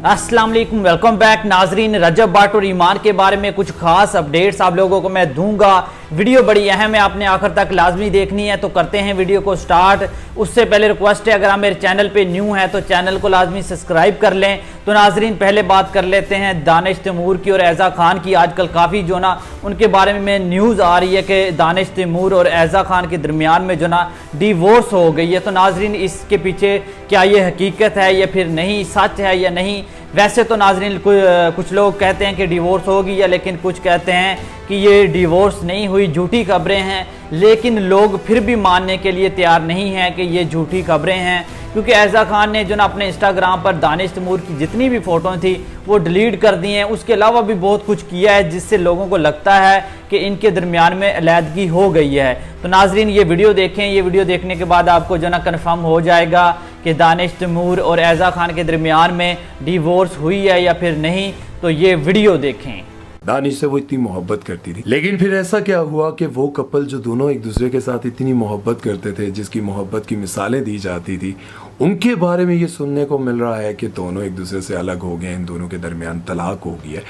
अस्सलाम वालेकुम, welcome back नाजरीन। रजब भट्ट और ईमान के बारे में कुछ खास अपडेट्स आप लोगों को मैं दूंगा। वीडियो बड़ी अहम है, आपने आखिर तक लाजमी देखनी है। तो करते हैं वीडियो को स्टार्ट। उससे पहले रिक्वेस्ट है, अगर आप मेरे चैनल पे न्यू हैं तो चैनल को लाजमी सब्सक्राइब कर लें। तो नाजरीन पहले बात कर लेते हैं दानिश तैमूर की और ऐज़ा खान की। आजकल काफ़ी जो ना उनके बारे में न्यूज़ आ रही है कि दानिश तैमूर और ऐज़ा खान के दरमियान में जो ना डिवोर्स हो गई है। तो नाजरीन इसके पीछे क्या ये हकीकत है या फिर नहीं, सच है या नहीं? वैसे तो नाजरीन कुछ लोग कहते हैं कि डिवोर्स हो गई है, लेकिन कुछ कहते हैं कि ये डिवोर्स नहीं हुई, झूठी खबरें हैं। लेकिन लोग फिर भी मानने के लिए तैयार नहीं हैं कि ये झूठी खबरें हैं, क्योंकि ऐज़ा खान ने जो ना अपने इंस्टाग्राम पर दानिश तैमूर की जितनी भी फ़ोटो थी वो डिलीट कर दी हैं। उसके अलावा भी बहुत कुछ किया है जिससे लोगों को लगता है कि इनके दरमियान में अलैदगी हो गई है। तो नाजरीन ये वीडियो देखें, ये वीडियो देखने के बाद आपको जो ना कन्फर्म हो जाएगा कि दानिश तैमूर और ऐज़ा खान के दरमियान में डिवोर्स हुई है या फिर नहीं। तो ये वीडियो देखें। दानिश से वो इतनी मोहब्बत करती थी, लेकिन फिर ऐसा क्या हुआ कि वो कपल जो दोनों एक दूसरे के साथ इतनी मोहब्बत करते थे, जिसकी मोहब्बत की मिसालें दी जाती थी, उनके बारे में ये सुनने को मिल रहा है कि दोनों एक दूसरे से अलग हो गए, इन दोनों के दरमियान तलाक हो गई है।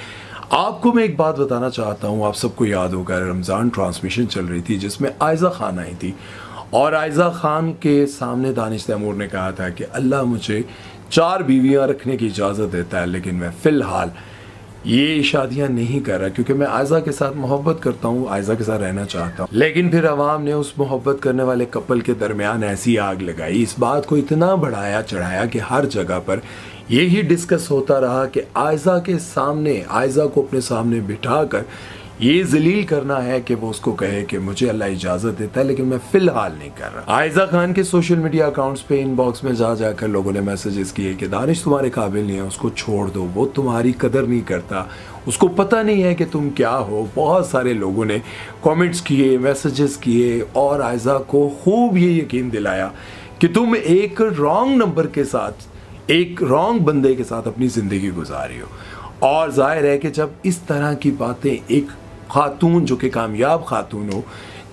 आपको मैं एक बात बताना चाहता हूँ, आप सबको याद होगा रमज़ान ट्रांसमिशन चल रही थी जिसमें आयज़ा खान आई थी और आयज़ा खान के सामने दानिश तैमूर ने कहा था कि अल्लाह मुझे 4 बीवियाँ रखने की इजाज़त देता है, लेकिन मैं फ़िलहाल ये शादियां नहीं कर रहा क्योंकि मैं आयज़ा के साथ मोहब्बत करता हूँ, आयज़ा के साथ रहना चाहता हूँ। लेकिन फिर अवाम ने उस मोहब्बत करने वाले कपल के दरमियान ऐसी आग लगाई, इस बात को इतना बढ़ाया चढ़ाया कि हर जगह पर यही डिस्कस होता रहा कि आयज़ा के सामने, आयज़ा को अपने सामने बिठाकर ये जलील करना है कि वो उसको कहे कि मुझे अल्लाह इजाज़त देता है, लेकिन मैं फ़िलहाल नहीं कर रहा। आयज़ा खान के सोशल मीडिया अकाउंट्स पे इनबॉक्स में जा जाकर लोगों ने मैसेजेस किए कि दानिश तुम्हारे काबिल नहीं है, उसको छोड़ दो, वो तुम्हारी कदर नहीं करता, उसको पता नहीं है कि तुम क्या हो। बहुत सारे लोगों ने कमेंट्स किए, मैसेजेस किए और आयज़ा को खूब ये यकीन दिलाया कि तुम एक रॉन्ग नंबर के साथ, एक रॉन्ग बंदे के साथ अपनी ज़िंदगी गुजारी हो। और जाहिर है कि जब इस तरह की बातें एक खातून जो कि कामयाब खातून हो,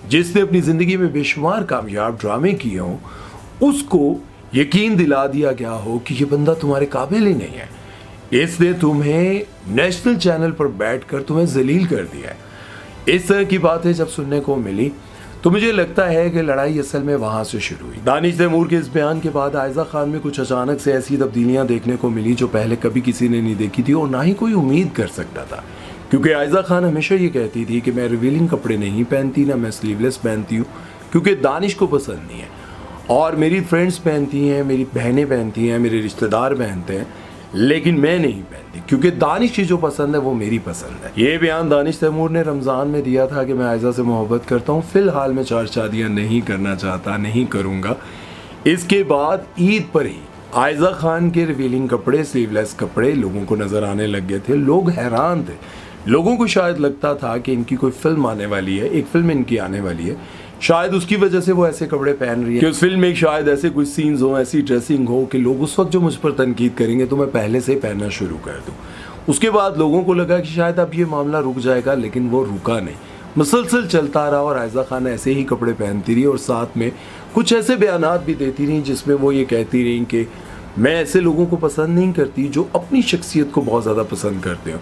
जिसने अपनी ज़िंदगी में बेशुमार कामयाब ड्रामे किए हों, उसको यकीन दिला दिया गया हो कि ये बंदा तुम्हारे काबिल ही नहीं है, इसने तुम्हें नेशनल चैनल पर बैठकर तुम्हें जलील कर दिया है। इस तरह की बातें जब सुनने को मिली तो मुझे लगता है कि लड़ाई असल में वहाँ से शुरू हुई। दानिश तैमूर के इस बयान के बाद आयज़ा खान में कुछ अचानक से ऐसी तब्दीलियाँ देखने को मिली जो पहले कभी किसी ने नहीं देखी थी और ना ही कोई उम्मीद कर सकता था, क्योंकि आयज़ा खान हमेशा ये कहती थी कि मैं रिवीलिंग कपड़े नहीं पहनती, ना मैं स्लीवलेस पहनती हूँ, क्योंकि दानिश को पसंद नहीं है। और मेरी फ्रेंड्स पहनती हैं, मेरी बहनें पहनती हैं, मेरे रिश्तेदार पहनते हैं, लेकिन मैं नहीं पहनती, क्योंकि दानिश की जो पसंद है वो मेरी पसंद है। ये बयान दानिश तैमूर ने रमज़ान में दिया था कि मैं आयज़ा से मोहब्बत करता हूँ, फ़िलहाल मैं 4 शादियाँ नहीं करना चाहता, नहीं करूँगा। इसके बाद ईद पर ही आयज़ा खान के रिवीलिंग कपड़े, स्लीवलेस कपड़े लोगों को नज़र आने लग गए थे। लोग हैरान थे, लोगों को शायद लगता था कि इनकी कोई फिल्म आने वाली है, एक फिल्म इनकी आने वाली है, शायद उसकी वजह से वो ऐसे कपड़े पहन रही है कि उस फिल्म में शायद ऐसे कुछ सीन्स हो, ऐसी ड्रेसिंग हो कि लोग उस वक्त जो मुझ पर तनकीद करेंगे तो मैं पहले से ही पहनना शुरू कर दूं। उसके बाद लोगों को लगा कि शायद अब ये मामला रुक जाएगा, लेकिन वो रुका नहीं, मुसलसल चलता रहा और आयज़ा खान ऐसे ही कपड़े पहनती रही और साथ में कुछ ऐसे बयानात भी देती रही जिसमें वो ये कहती रही कि मैं ऐसे लोगों को पसंद नहीं करती जो अपनी शख्सियत को बहुत ज़्यादा पसंद करते हो,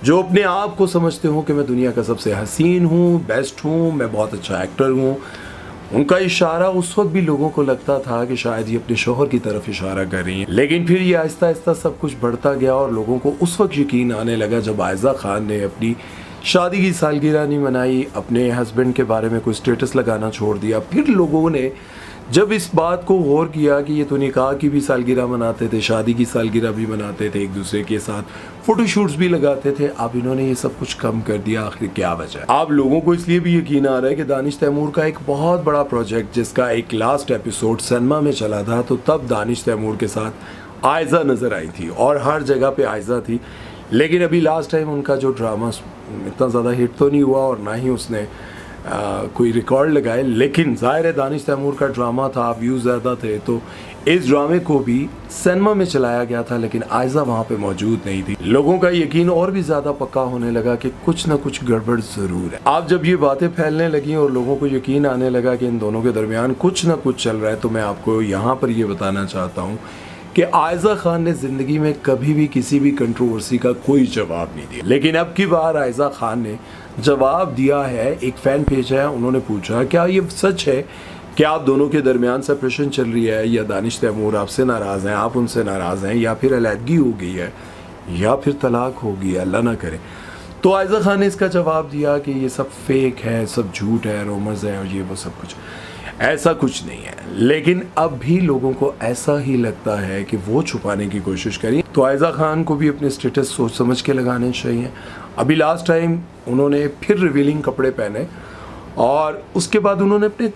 जो अपने आप को समझते हो कि मैं दुनिया का सबसे हसीन हूँ, बेस्ट हूँ, मैं बहुत अच्छा एक्टर हूँ। उनका इशारा उस वक्त भी लोगों को लगता था कि शायद ये अपने शोहर की तरफ इशारा कर रही हैं, लेकिन फिर ये आहिस्ता आहिस्ता सब कुछ बढ़ता गया और लोगों को उस वक्त यकीन आने लगा जब आयज़ा खान ने अपनी शादी की सालगिरह नहीं मनाई, अपने हस्बैंड के बारे में कोई स्टेटस लगाना छोड़ दिया। फिर लोगों ने जब इस बात को गौर किया कि ये तो निकाह की भी सालगिरह मनाते थे, शादी की सालगिरह भी मनाते थे, एक दूसरे के साथ फोटोशूट्स भी लगाते थे, अब इन्होंने ये सब कुछ कम कर दिया। आखिर क्या वजह? अब लोगों को इसलिए भी यकीन आ रहा है कि दानिश तैमूर का एक बहुत बड़ा प्रोजेक्ट, जिसका एक लास्ट एपिसोड सिनेमा में चला था, तो तब दानिश तैमूर के साथ आयज़ा नज़र आई थी और हर जगह पे आयज़ा थी। लेकिन अभी लास्ट टाइम उनका जो ड्रामा इतना ज़्यादा हिट तो नहीं हुआ और ना ही उसने कोई रिकॉर्ड लगाए, लेकिन ज़ाहिर है दानिश तैमूर का ड्रामा था, व्यूज़ ज़्यादा थे, तो इस ड्रामे को भी सिनेमा में चलाया गया था, लेकिन आयज़ा वहाँ पे मौजूद नहीं थी। लोगों का यकीन और भी ज़्यादा पक्का होने लगा कि कुछ ना कुछ गड़बड़ ज़रूर है। अब जब ये बातें फैलने लगी और लोगों को यकीन आने लगा कि इन दोनों के दरमियान कुछ ना कुछ चल रहा है, तो मैं आपको यहाँ पर ये बताना चाहता हूँ कि आयजा खान ने ज़िंदगी में कभी भी किसी भी कंट्रोवर्सी का कोई जवाब नहीं दिया, लेकिन अब की बार आयजा खान ने जवाब दिया है। एक फ़ैन पेज है, उन्होंने पूछा क्या ये सच है कि आप दोनों के दरमियान सेपरेशन चल रही है, या दानिश तैमूर आपसे नाराज़ हैं, आप उनसे नाराज़ हैं, या फिर अलहदगी हो गई है, या फिर तलाक हो गई है, अल्लाह ना करे। तो आयजा खान ने इसका जवाब दिया कि ये सब फेक है, सब झूठ है, रोमर्स हैं और ये वो सब कुछ। ऐसा कुछ नहीं है, लेकिन अब भी लोगों को ऐसा ही लगता है कि वो छुपाने की कोशिश करें। तो आयजा खान को भी अपने स्टेटस सोच समझ के लगाने चाहिए। अभी लास्ट टाइम उन्होंने फिर रिवीलिंग कपड़े पहने और उसके बाद उन्होंने अपने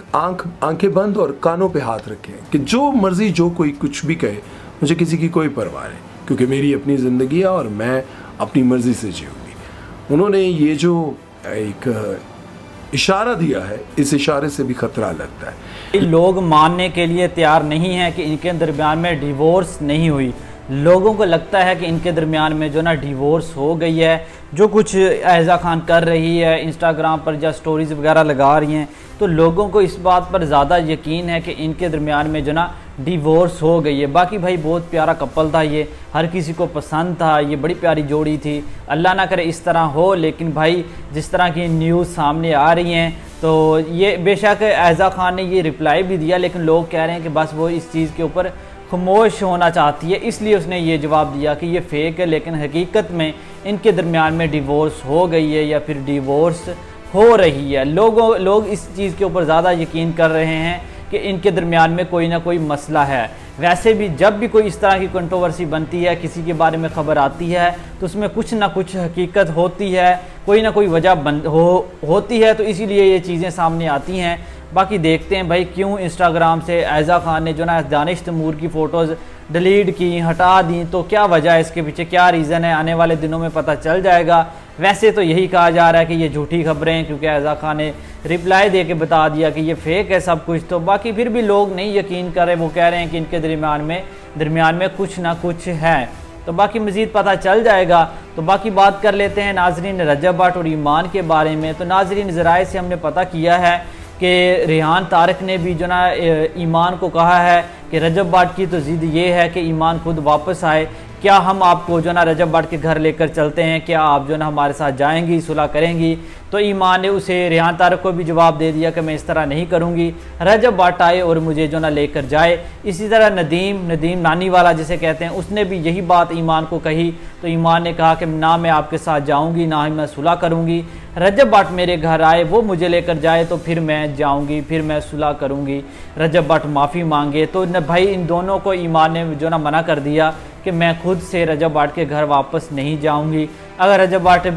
आंखें बंद और कानों पे हाथ रखे कि जो मर्जी जो कोई कुछ भी कहे, मुझे किसी की कोई परवाह नहीं, क्योंकि मेरी अपनी ज़िंदगी है और मैं अपनी मर्ज़ी से जीऊँगी। उन्होंने ये जो एक इशारा दिया है, इस इशारे से भी खतरा लगता है। लोग मानने के लिए तैयार नहीं हैं कि इनके दरमियान में डिवोर्स नहीं हुई। लोगों को लगता है कि इनके दरमियान में जो ना डिवोर्स हो गई है। जो कुछ आयजा खान कर रही है, इंस्टाग्राम पर या स्टोरीज़ वगैरह लगा रही हैं, तो लोगों को इस बात पर ज़्यादा यकीन है कि इनके दरमियान में जो ना डिवोर्स हो गई है। बाकी भाई बहुत प्यारा कपल था ये, हर किसी को पसंद था, ये बड़ी प्यारी जोड़ी थी। अल्लाह ना करे इस तरह हो, लेकिन भाई जिस तरह की न्यूज़ सामने आ रही हैं, तो ये बेशक आयजा खान ने ये रिप्लाई भी दिया, लेकिन लोग कह रहे हैं कि बस वो इस चीज़ के ऊपर खामोश होना चाहती है, इसलिए उसने ये जवाब दिया कि ये फेक है, लेकिन हकीकत में इनके दरमियान में डिवोर्स हो गई है या फिर डिवोर्स हो रही है। लोग इस चीज़ के ऊपर ज़्यादा यकीन कर रहे हैं कि इनके दरमियान में कोई ना कोई मसला है। वैसे भी जब भी कोई इस तरह की कंट्रोवर्सी बनती है, किसी के बारे में ख़बर आती है, तो उसमें कुछ ना कुछ हकीकत होती है, कोई ना कोई वजह होती है, तो इसीलिए ये चीज़ें सामने आती हैं। बाकी देखते हैं भाई क्यों इंस्टाग्राम से आयजा खान ने जो ना दानिश तैमूर की फ़ोटोज़ डिलीट की, हटा दी, तो क्या वजह है, इसके पीछे क्या रीज़न है, आने वाले दिनों में पता चल जाएगा। वैसे तो यही कहा जा रहा है कि ये झूठी खबरें हैं, क्योंकि आयजा खान ने रिप्लाई दे के बता दिया कि ये फेक है सब कुछ। तो बाकी फिर भी लोग नहीं यकीन कर रहे, वो कह रहे हैं कि इनके दरमियान में कुछ ना कुछ है। तो बाकी मज़ीद पता चल जाएगा। तो बाकी बात कर लेते हैं नाजरीन रजब भट्ट और ईमान के बारे में। तो नाजरीन ज़राए से हमने पता किया है कि रेहान तारक ने भी जो ना ईमान को कहा है कि रजब भट्ट की तो ज़िद ये है कि ईमान खुद वापस आए, क्या हम आपको जो ना रजब भट्ट के घर लेकर चलते हैं, क्या आप जो ना हमारे साथ जाएंगी, सुलह करेंगी। तो ईमान ने उसे रेहान तारक को भी जवाब दे दिया कि मैं इस तरह नहीं करूंगी, रजब भट्ट आए और मुझे जो ना लेकर जाए। इसी तरह नदीम नानी वाला जिसे कहते हैं, उसने भी यही बात ईमान को कही। तो ईमान ने कहा कि ना मैं आपके साथ जाऊंगी, ना ही मैं सुलह करूंगी, रजब भट्ट मेरे घर आए, वो मुझे लेकर जाए तो फिर मैं जाऊंगी, फिर मैं सुलह करूंगी, रजब भट्ट माफ़ी मांगे। तो भाई इन दोनों को ईमान ने जो ना मना कर दिया कि मैं खुद से रजब भट्ट के घर वापस नहीं जाऊंगी। अगर रजब भट्ट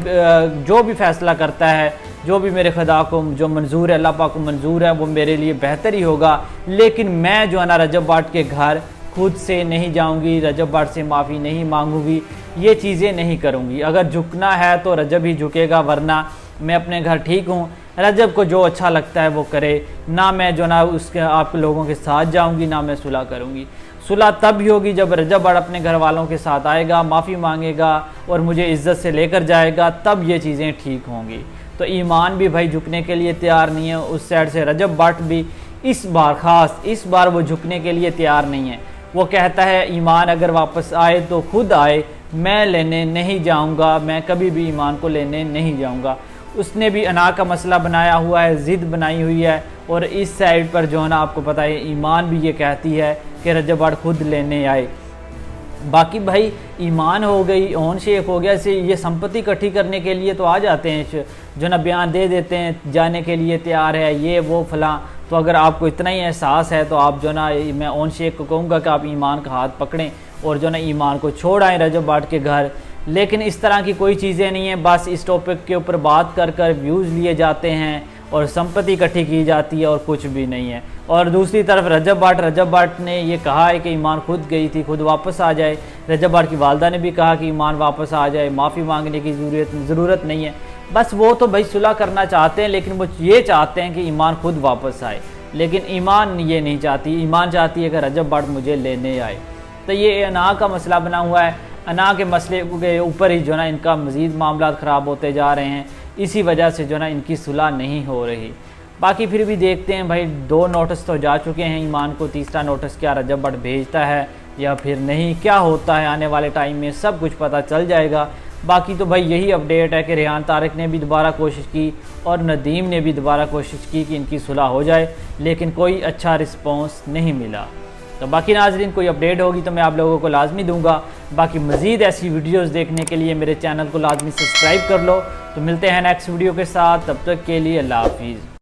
जो भी फ़ैसला करता है, जो भी मेरे खुदा को जो मंजूर है, अल्लाह पाक को मंजूर है, वो मेरे लिए बेहतर ही होगा, लेकिन मैं जो है ना रजब भट्ट के घर खुद से नहीं जाऊंगी, रजब भट्ट से माफ़ी नहीं मांगूंगी, ये चीज़ें नहीं करूंगी। अगर झुकना है तो रजब ही झुकेगा, वरना मैं अपने घर ठीक हूँ, रजब को जो अच्छा लगता है वो करे। ना मैं जो ना उसके आप लोगों के साथ जाऊंगी, ना मैं सुलह करूंगी। सुलह तब भी होगी जब रजब भट्ट अपने घर वालों के साथ आएगा, माफ़ी मांगेगा और मुझे इज़्ज़त से लेकर जाएगा, तब ये चीज़ें ठीक होंगी। तो ईमान भी भाई झुकने के लिए तैयार नहीं है। उस साइड से रजब भट्ट भी इस बार वो झुकने के लिए तैयार नहीं है। वो कहता है ईमान अगर वापस आए तो खुद आए, मैं लेने नहीं जाऊंगा, मैं कभी भी ईमान को लेने नहीं जाऊंगा। उसने भी अना का मसला बनाया हुआ है, ज़िद बनाई हुई है। और इस साइड पर जो है ना आपको पता है ईमान भी ये कहती है कि रजब भट्ट खुद लेने आए। बाकी भाई ईमान हो गई, ओन शेख हो गया, इसे ये संपत्ति इकट्ठी करने के लिए तो आ जाते हैं, जो ना बयान दे देते हैं, जाने के लिए तैयार है, ये वो फलां। तो अगर आपको इतना ही एहसास है तो आप जो ना, मैं ओन शेख को कहूँगा कि आप ईमान का हाथ पकड़ें और जो ना ईमान को छोड़ आएँ रजब भट्ट के घर। लेकिन इस तरह की कोई चीज़ें नहीं हैं, बस इस टॉपिक के ऊपर बात कर व्यूज़ लिए जाते हैं और संपत्ति इकट्ठी की जाती है और कुछ भी नहीं है। और दूसरी तरफ रजब भट्ट ने ये कहा है कि ईमान खुद गई थी, खुद वापस आ जाए। रजब भट्ट की वालदा ने भी कहा कि ईमान वापस आ जाए, माफ़ी मांगने की ज़रूरत नहीं है। बस वो तो भाई सुलह करना चाहते हैं, लेकिन वो ये चाहते हैं कि ईमान खुद वापस आए, लेकिन ईमान ये नहीं चाहती। ईमान चाहती है कि रजब भट्ट मुझे लेने आए। तो ये अना का मसला बना हुआ है। अना के मसले के ऊपर ही जो ना इनका मज़ीद मामला ख़राब होते जा रहे हैं, इसी वजह से जो ना इनकी सुलह नहीं हो रही। बाकी फिर भी देखते हैं भाई, 2 नोटिस तो जा चुके हैं ईमान को, तीसरा नोटिस क्या रजब भट्ट भेजता है या फिर नहीं, क्या होता है आने वाले टाइम में सब कुछ पता चल जाएगा। बाकी तो भाई यही अपडेट है कि रेहान तारिक ने भी दोबारा कोशिश की और नदीम ने भी दोबारा कोशिश की कि इनकी सुलह हो जाए, लेकिन कोई अच्छा रिस्पॉन्स नहीं मिला। तो बाकी नाज़रीन कोई अपडेट होगी तो मैं आप लोगों को लाजमी दूंगा। बाकी मज़ीद ऐसी वीडियोस देखने के लिए मेरे चैनल को लाजमी सब्सक्राइब कर लो। तो मिलते हैं नेक्स्ट वीडियो के साथ, तब तक के लिए अल्लाह हाफिज़।